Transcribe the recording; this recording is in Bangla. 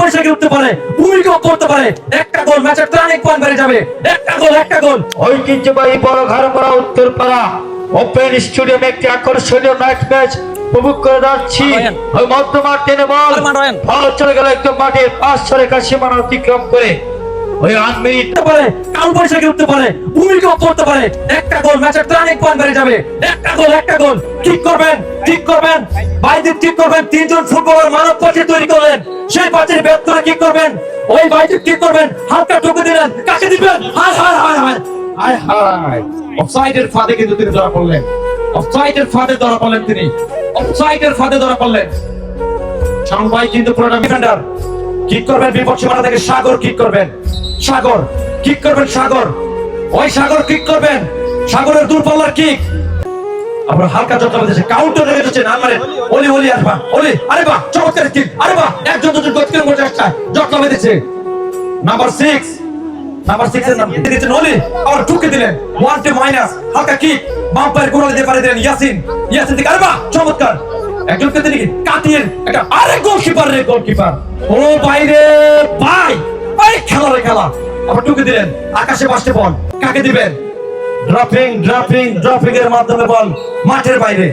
বৈশাখী উঠতে পারে, ভূমিকম্প করতে পারে, একটা গোল ম্যাচের টার্নিং পয়েন্ট বেড়ে যাবে। একটা গোল। ঐতিহ্যবাহী বড় ঘাড়পাড়া উত্তরপাড়া ওপেন স্টেডিয়ামে একটি আকর্ষণীয় ম্যাচ উপভোগ করে যাচ্ছি। ওই মধ্যমাঠ টেনে বল চলে গেল একদম মাঠের পাঁচ রেখা সীমানা অতিক্রম করে। ওই আনমিনিট পারে, কাল বৈশাখী উঠতে পারে, ভূমিকম্প করতে পারে, একটা গোল ম্যাচের টার্নিং পয়েন্ট বেড়ে যাবে। একটা গোল। ঠিক করবেন বাইরে, ঠিক করবেন। তিনজন ফুটবলার মানব পাশে তৈরি করলেন, সেই পাশের ব্যাট করে কি করবেন? ওই বাইরে ঠিক করবেন, হালকা ঠুকে দিলেন, কাকে দিবেন? হায় অফসাইডের ফাঁদে কিন্তু তিনি ধরা পড়লেন। অফসাইডের ফাঁদে ধরা পড়লেন। শাওন ভাই কিন্তু পুরোটা ডিফেন্ডার। কিক করবেন বিপদ সীমানা থেকে, সাগর কিক করবেন। ওই সাগর কিক করবেন, সাগরের দূরপাল্লার কিক। আপনার হালকা জটলা বেঁধেছে, কাউন্টার রেখে দিচ্ছেন। ওলি আসবা, আরে বাহ, চমৎকার কিক, আরে বাহ, একজন দুজন গতিকে মজা একটা জটলা বেঁধেছে। নাম্বার 6 এর নাম দিয়েছেন ওলি, আর ঠুকে দিলেন। 1-2 মাইনাস, হালকা কিক, বাম পায়ের গোড়ালি দিয়ে পারে দিলেন ইয়াসিন থেকে, আরে বাহ, চমৎকার। একজনকে তিনি কাটিয়ে একটা, আরে গোলকিপার। ও বাইরে, ভাই খেলা আবার ঠুকে দিলেন। আকাশে বাসতে বল, কাকে দিবেন? ড্রপিং এর মাধ্যমে বল মাঠের বাইরে।